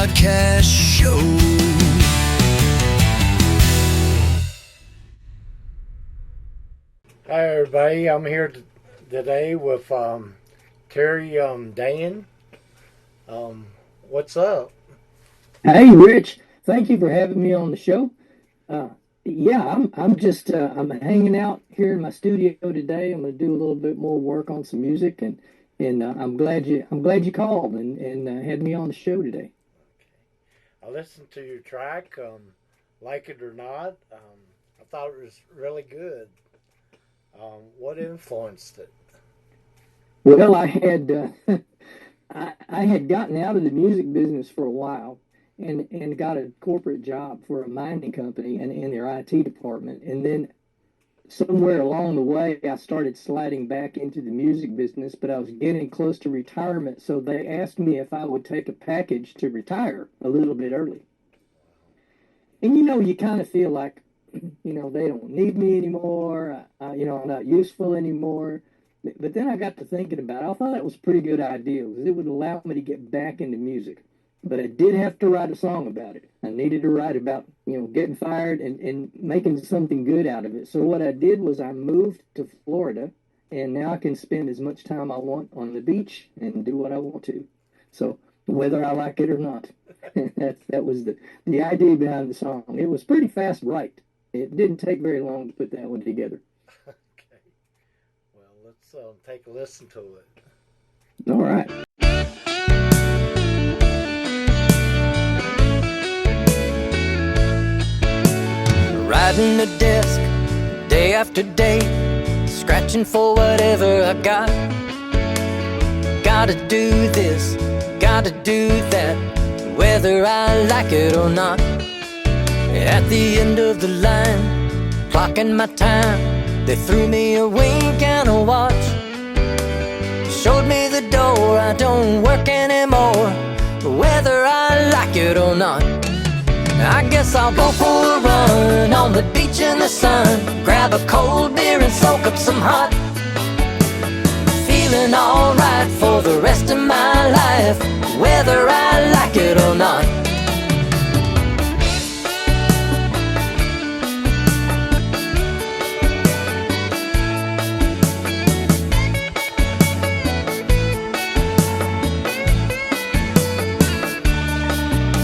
Podcast Show. Hi everybody, I'm here today with Terry Dan. What's up? Hey, Rich. Thank you for having me on the show. I'm hanging out here in my studio today. I'm going to do a little bit more work on some music, and I'm glad you called and had me on the show today. I listened to your track, like it or not. I thought it was really good. What influenced it? Well, I had I had gotten out of the music business for a while and got a corporate job for a mining company and in their IT department. And then somewhere along the way, I started sliding back into the music business, but I was getting close to retirement. So they asked me if I would take a package to retire a little bit early. And you kind of feel like, they don't need me anymore. I'm not useful anymore. But then I got to thinking about it. I thought that was a pretty good idea because it would allow me to get back into music. But I did have to write a song about it. I needed to write about, getting fired and making something good out of it. So what I did was I moved to Florida, and now I can spend as much time I want on the beach and do what I want to. So whether I like it or not, that was the idea behind the song. It was pretty fast write. It didn't take very long to put that one together. Okay. Well, let's take a listen to it. All right. Riding the desk day after day, scratching for whatever I got. Gotta do this, gotta do that, whether I like it or not. At the end of the line, clocking my time, they threw me a wink and a watch. Showed me the door, I don't work anymore, whether I like it or not. I guess I'll go for a run on the beach in the sun, grab a cold beer and soak up some hot. Feeling alright for the rest of my life, whether I like it or not.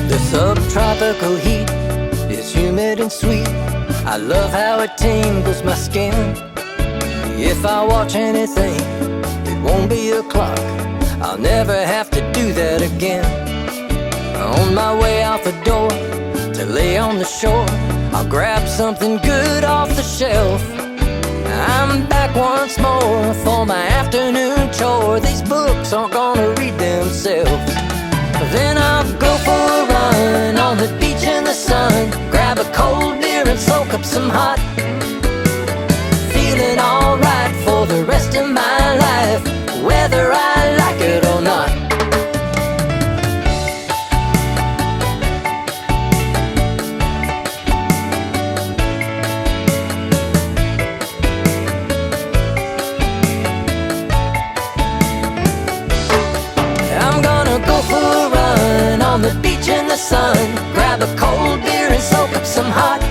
The subtropical heat is humid and sweet. I love how it tingles my skin. If I watch anything, it won't be a clock. I'll never have to do that again. On my way out the door to lay on the shore, I'll grab something good off the shelf. I'm back once more for my afternoon chore. These books aren't gonna read themselves. Then I'll go for a run on the beach in the sun, grab a cold beer and soak up some hot. Feeling alright for the rest of my life, whether I like it or not. I'm gonna go for a run on the beach in the sun, grab a cold beer and soak up some hot.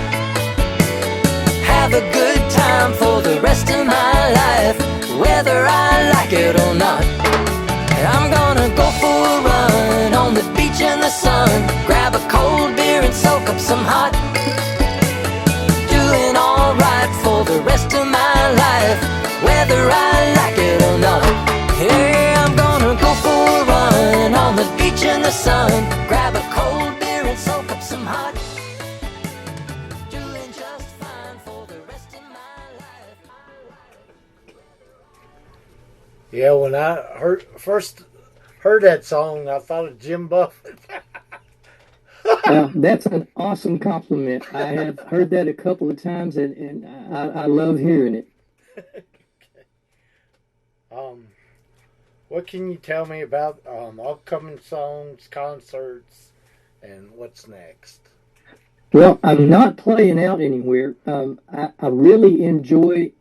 Have a good time for the rest of my life, whether I like it or not. I'm gonna go for a run on the beach in the sun, grab a cold beer and soak up some hot. Doing alright for the rest of my life, whether I like it or not. Hey, I'm gonna go for a run on the beach in the sun, grab a cold beer and soak up some hot. Doing just fine for the rest of my life. Yeah, when I first heard that song, I thought of Jim Buffett. That's an awesome compliment. I have heard that a couple of times, and I love hearing it. What can you tell me about upcoming songs, concerts, and what's next? Well, I'm not playing out anywhere. I really enjoy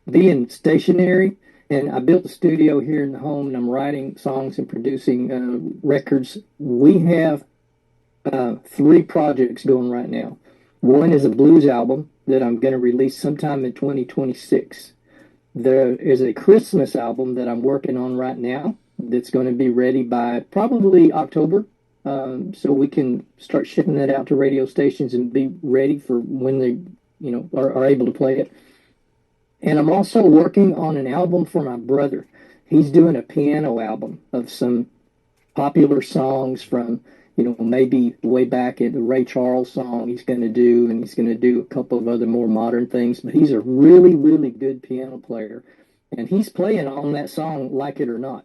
being stationary And I built a studio here in the home, and I'm writing songs and producing records. We have three projects going right now. One is a blues album that I'm going to release sometime in 2026. There is a Christmas album that I'm working on right now that's going to be ready by probably October. So we can start shipping that out to radio stations and be ready for when they, are able to play it. And I'm also working on an album for my brother. He's doing a piano album of some popular songs from, maybe way back at the Ray Charles song he's going to do, and he's going to do a couple of other more modern things. But he's a really, really good piano player, and he's playing on that song, Like It or Not.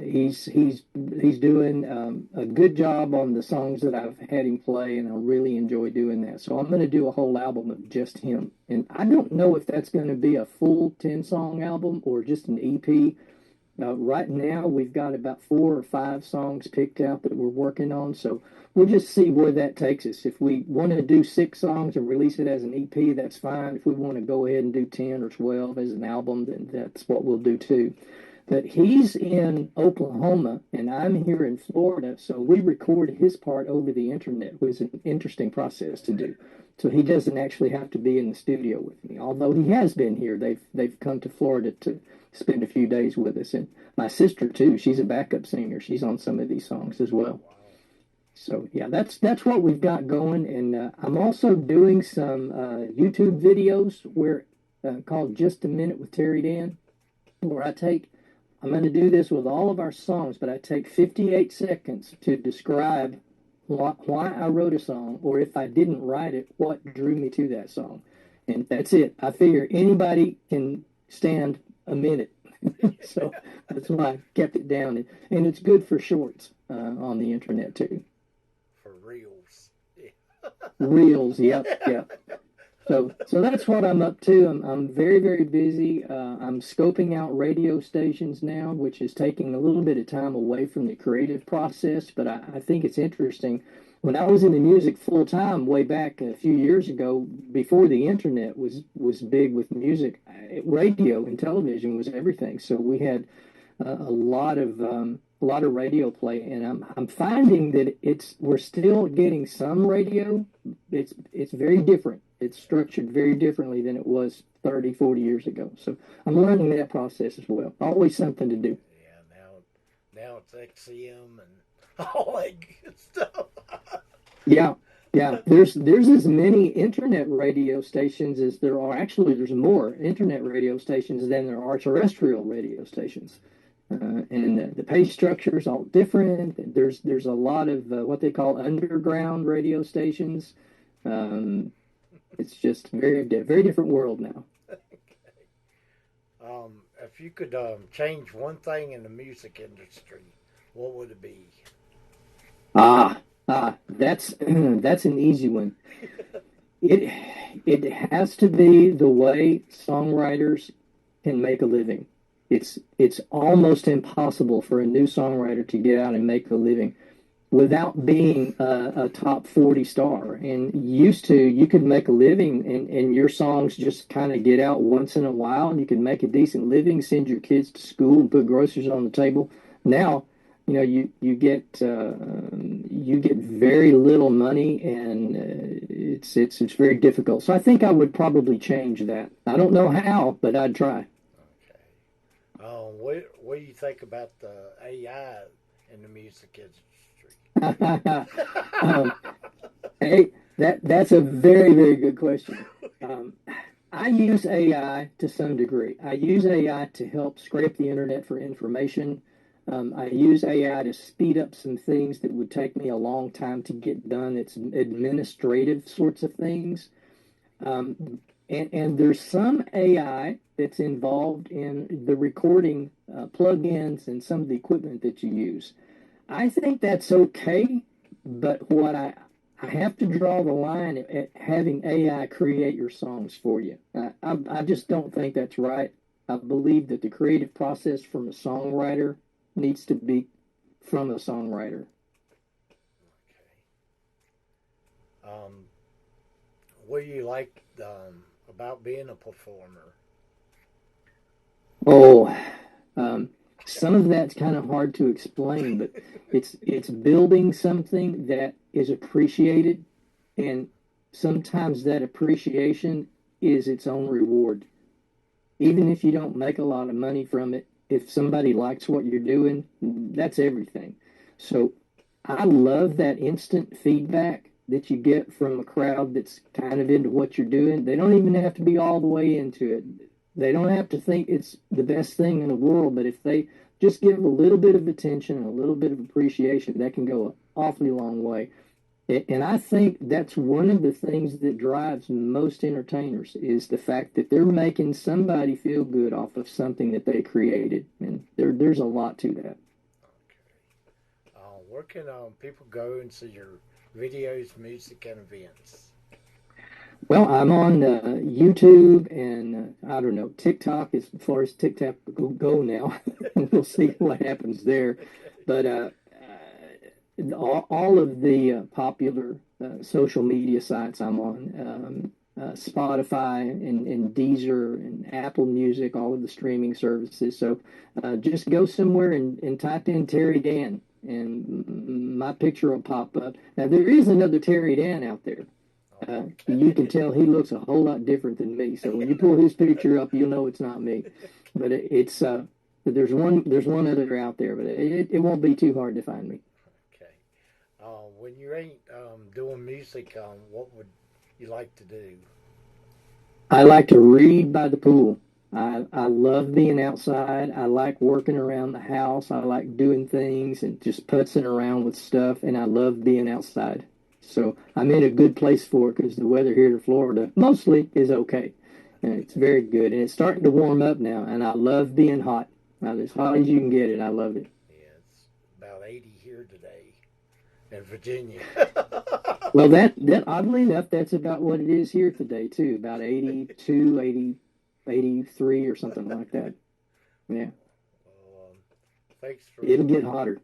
He's doing a good job on the songs that I've had him play, and I really enjoy doing that. So I'm going to do a whole album of just him, and I don't know if that's going to be a full 10-song album or just an EP. Right now, we've got about 4 or 5 songs picked out that we're working on, so we'll just see where that takes us. If we want to do 6 songs and release it as an EP, that's fine. If we want to go ahead and do 10 or 12 as an album, then that's what we'll do too. But he's in Oklahoma, and I'm here in Florida, so we record his part over the internet, which is an interesting process to do. So he doesn't actually have to be in the studio with me, although he has been here. They've come to Florida to spend a few days with us, and my sister too. She's a backup singer. She's on some of these songs as well. So yeah, that's what we've got going, and I'm also doing some YouTube videos where called Just a Minute with Terry Dan, where I'm going to do this with all of our songs, but I take 58 seconds to describe why I wrote a song, or if I didn't write it, what drew me to that song. And that's it. I figure anybody can stand a minute. So that's why I kept it down. And it's good for shorts on the internet too. For reels. Yeah. Reels, yep. So that's what I'm up to. I'm very, very busy. I'm scoping out radio stations now, which is taking a little bit of time away from the creative process, but I think it's interesting. When I was in the music full time way back a few years ago, before the internet was big with music, radio and television was everything. So we had a lot of radio play, and I'm finding that we're still getting some radio. It's very different. It's structured very differently than it was 30, 40 years ago. So I'm learning that process as well. Always something to do. Yeah, now it's XM and all that good stuff. Yeah. There's as many internet radio stations as there are. Actually, there's more internet radio stations than there are terrestrial radio stations. And the pay structure is all different. There's a lot of what they call underground radio stations. It's just very different world now. If you could change one thing in the music industry, what would it be? That's an easy one. It has to be the way songwriters can make a living. It's almost impossible for a new songwriter to get out and make a living without being a top 40 star. And you could make a living and your songs just kind of get out once in a while, and you can make a decent living, send your kids to school and put groceries on the table. Now, you get very little money, and it's very difficult. So I think I would probably change that. I don't know how, but I'd try. Okay. What do you think about the AI in the music industry? Hey, that's a very, very good question. I use AI to some degree. I use AI to help scrape the internet for information. I use AI to speed up some things that would take me a long time to get done. It's administrative sorts of things. And there's some AI that's involved in the recording plugins and some of the equipment that you use. I think that's okay, but what I have to draw the line at having AI create your songs for you. I just don't think that's right. I believe that the creative process from a songwriter needs to be from a songwriter. Okay. What do you like about being a performer? Oh, um, some of that's kind of hard to explain, but it's building something that is appreciated, and sometimes that appreciation is its own reward. Even if you don't make a lot of money from it, if somebody likes what you're doing, that's everything. So I love that instant feedback that you get from a crowd that's kind of into what you're doing. They don't even have to be all the way into it. They don't have to think it's the best thing in the world, but if they just give a little bit of attention and a little bit of appreciation, that can go an awfully long way. And I think that's one of the things that drives most entertainers is the fact that they're making somebody feel good off of something that they created. And there's a lot to that. Okay. Where can people go and see your videos, music, and events? Well, I'm on YouTube and I don't know, TikTok as far as TikTok go now. We'll see what happens there. But all of the popular social media sites I'm on, Spotify and Deezer and Apple Music, all of the streaming services. So just go somewhere and type in Terry Dan, and my picture will pop up. Now, there is another Terry Dan out there. You can tell he looks a whole lot different than me. So when you pull his picture up, you'll know it's not me. But it's there's one other out there, but it won't be too hard to find me. Okay. When you ain't doing music, what would you like to do? I like to read by the pool. I love being outside. I like working around the house. I like doing things and just putzing around with stuff, and I love being outside. So I'm in a good place for it because the weather here in Florida mostly is okay. And it's very good. And it's starting to warm up now, and I love being hot. Now, as hot as you can get it, I love it. Yeah, it's about 80 here today in Virginia. Well, that oddly enough, that's about what it is here today, too. About 82, 80, 83 or something like that. Yeah. Well, thanks for It'll get hotter.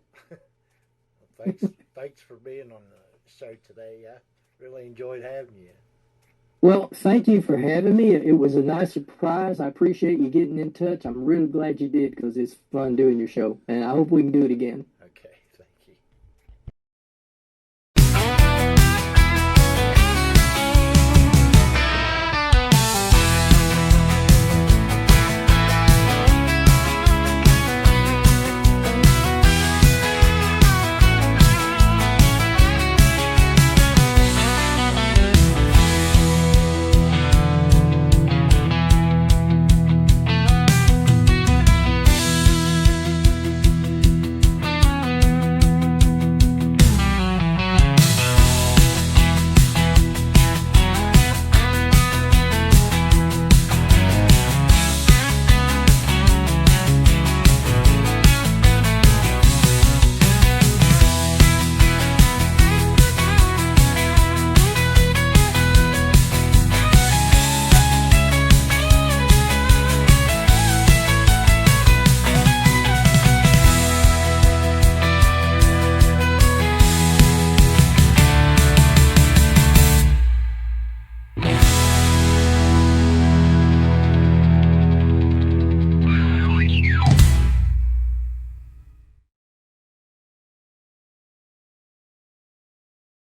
thanks for being on the show today. I really enjoyed having you. Well, thank you for having me. It was a nice surprise. I appreciate you getting in touch. I'm really glad you did because it's fun doing your show, and I hope we can do it again.